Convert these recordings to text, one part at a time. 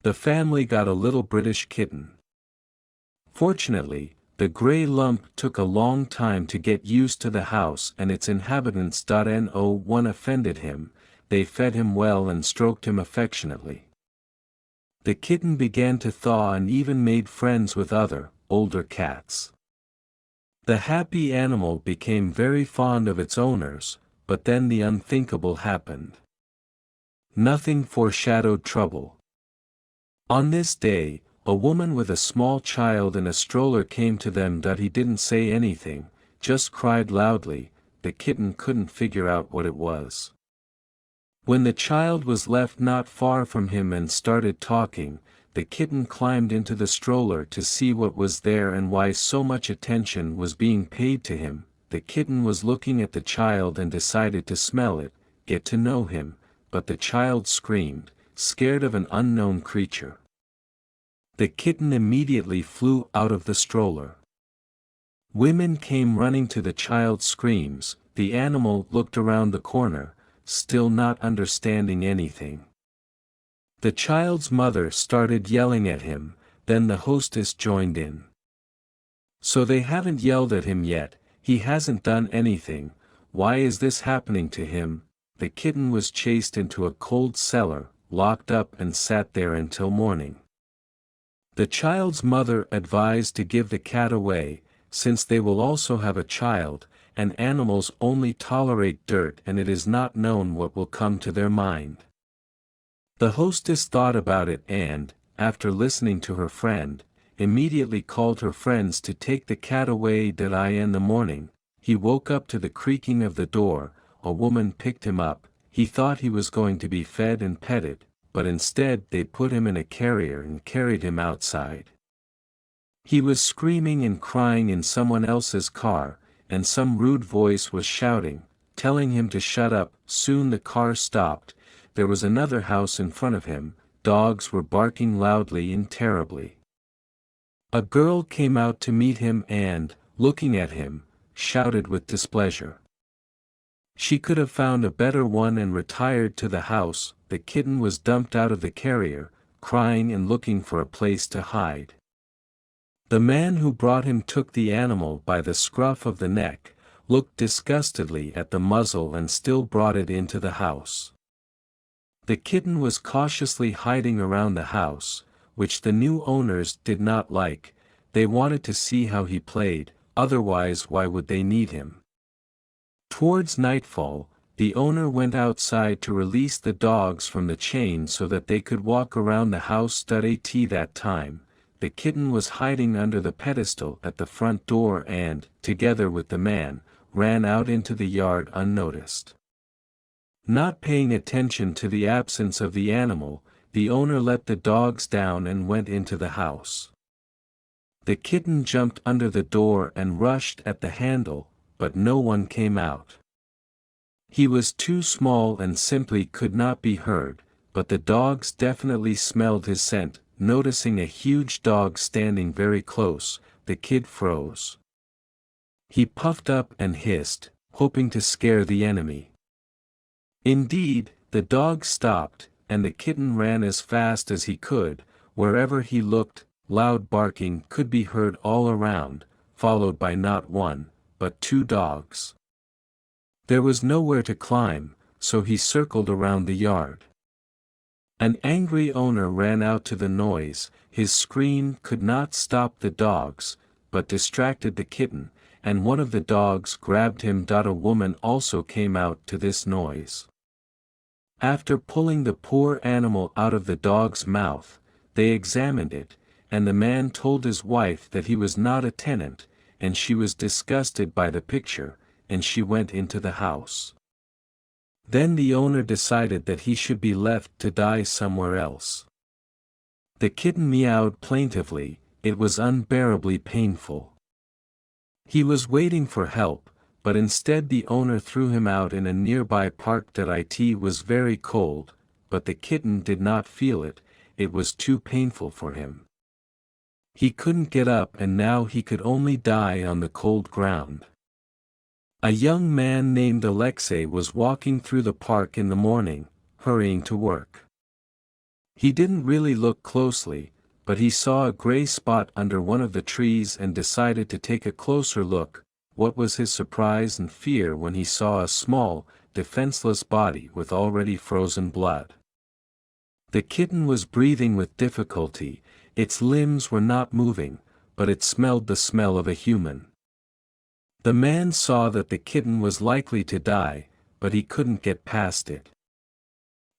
The family got a little British kitten. Fortunately, the gray lump took a long time to get used to the house and its inhabitants. No one offended him, they fed him well and stroked him affectionately. The kitten began to thaw and even made friends with other, older cats. The happy animal became very fond of its owners, but then the unthinkable happened. Nothing foreshadowed trouble. On this day, a woman with a small child in a stroller came to them. He didn't say anything, just cried loudly. The kitten couldn't figure out what it was. When the child was left not far from him and started talking, the kitten climbed into the stroller to see what was there and why so much attention was being paid to him. The kitten was looking at the child and decided to smell it, get to know him, but the child screamed, scared of an unknown creature. The kitten immediately flew out of the stroller. Women came running to the child's screams. The animal looked around the corner, still not understanding anything. The child's mother started yelling at him, then the hostess joined in. So they haven't yelled at him yet, he hasn't done anything, why is this happening to him? The kitten was chased into a cold cellar, locked up and sat there until morning. The child's mother advised to give the cat away, since they will also have a child, and animals only tolerate dirt and it is not known what will come to their mind. The hostess thought about it and, after listening to her friend, immediately called her friends to take the cat away. In the morning, he woke up to the creaking of the door. A woman picked him up. He thought he was going to be fed and petted, but instead they put him in a carrier and carried him outside. He was screaming and crying in someone else's car, and some rude voice was shouting, telling him to shut up. Soon the car stopped. There was another house in front of him. Dogs were barking loudly and terribly. A girl came out to meet him and, looking at him, shouted with displeasure. She could have found a better one and retired to the house. The kitten was dumped out of the carrier, crying and looking for a place to hide. The man who brought him took the animal by the scruff of the neck, looked disgustedly at the muzzle and still brought it into the house. The kitten was cautiously hiding around the house, which the new owners did not like. They wanted to see how he played, otherwise why would they need him? Towards nightfall, the owner went outside to release the dogs from the chain so that they could walk around the house. At that time, the kitten was hiding under the pedestal at the front door and, together with the man, ran out into the yard unnoticed. Not paying attention to the absence of the animal, the owner let the dogs down and went into the house. The kitten jumped under the door and rushed at the handle, but no one came out. He was too small and simply could not be heard, but the dogs definitely smelled his scent. Noticing a huge dog standing very close, the kid froze. He puffed up and hissed, hoping to scare the enemy. Indeed, the dog stopped, and the kitten ran as fast as he could. Wherever he looked, loud barking could be heard all around, followed by not one, but two dogs. There was nowhere to climb, so he circled around the yard. An angry owner ran out to the noise. His scream could not stop the dogs, but distracted the kitten, and one of the dogs grabbed him. A woman also came out to this noise. After pulling the poor animal out of the dog's mouth, they examined it, and the man told his wife that he was not a tenant, and she was disgusted by the picture, and she went into the house. Then the owner decided that he should be left to die somewhere else. The kitten meowed plaintively. It was unbearably painful. He was waiting for help, but instead the owner threw him out in a nearby park. It was very cold, but the kitten did not feel it. It was too painful for him. He couldn't get up and now he could only die on the cold ground. A young man named Alexei was walking through the park in the morning, hurrying to work. He didn't really look closely, but he saw a gray spot under one of the trees and decided to take a closer look. What was his surprise and fear when he saw a small, defenseless body with already frozen blood. The kitten was breathing with difficulty, its limbs were not moving, but it smelled the smell of a human. The man saw that the kitten was likely to die, but he couldn't get past it.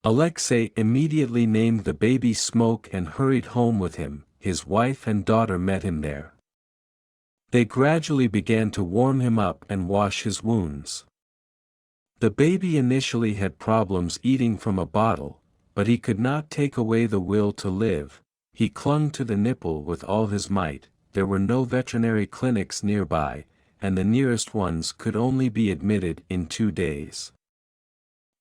Alexei immediately named the baby Smoke and hurried home with him. His wife and daughter met him there. They gradually began to warm him up and wash his wounds. The baby initially had problems eating from a bottle, but he could not take away the will to live. He clung to the nipple with all his might. There were no veterinary clinics nearby, and the nearest ones could only be admitted in 2 days.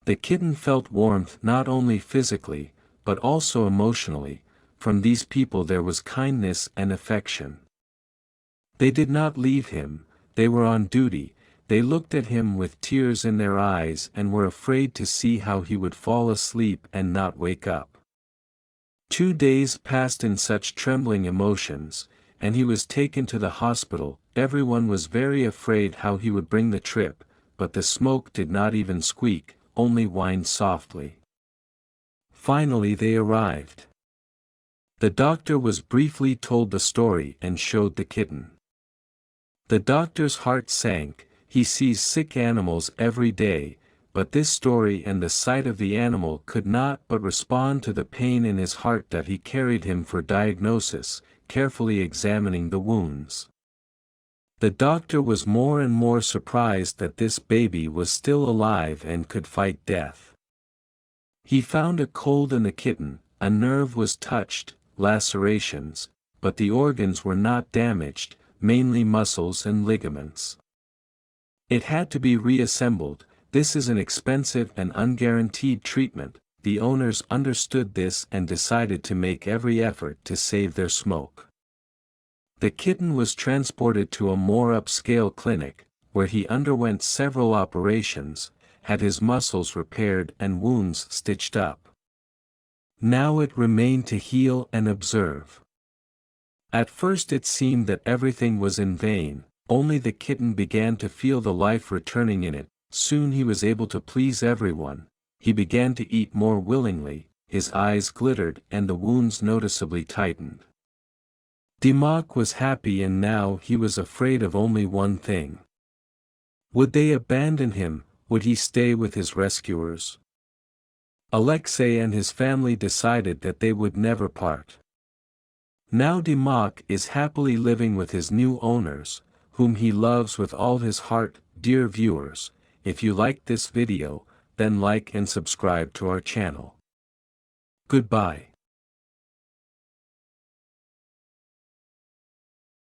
The kitten felt warmth not only physically, but also emotionally. From these people there was kindness and affection. They did not leave him, they were on duty. They looked at him with tears in their eyes and were afraid to see how he would fall asleep and not wake up. 2 days passed in such trembling emotions, and he was taken to the hospital. Everyone was very afraid how he would bring the trip, but the Smoke did not even squeak, only whined softly. Finally they arrived. The doctor was briefly told the story and showed the kitten. The doctor's heart sank. He sees sick animals every day, but this story and the sight of the animal could not but respond to the pain in his heart that he carried him for diagnosis, carefully examining the wounds. The doctor was more and more surprised that this baby was still alive and could fight death. He found a cold in the kitten, a nerve was touched, lacerations, but the organs were not damaged, mainly muscles and ligaments. It had to be reassembled. This is an expensive and unguaranteed treatment. The owners understood this and decided to make every effort to save their Smoke. The kitten was transported to a more upscale clinic, where he underwent several operations, had his muscles repaired and wounds stitched up. Now it remained to heal and observe. At first it seemed that everything was in vain. Only the kitten began to feel the life returning in it. Soon he was able to please everyone. He began to eat more willingly, his eyes glittered and the wounds noticeably tightened. Dimak was happy, and now he was afraid of only one thing. Would they abandon him? Would he stay with his rescuers? Alexei and his family decided that they would never part. Now Dimak is happily living with his new owners, whom he loves with all his heart. Dear viewers, if you liked this video, then like and subscribe to our channel. Goodbye.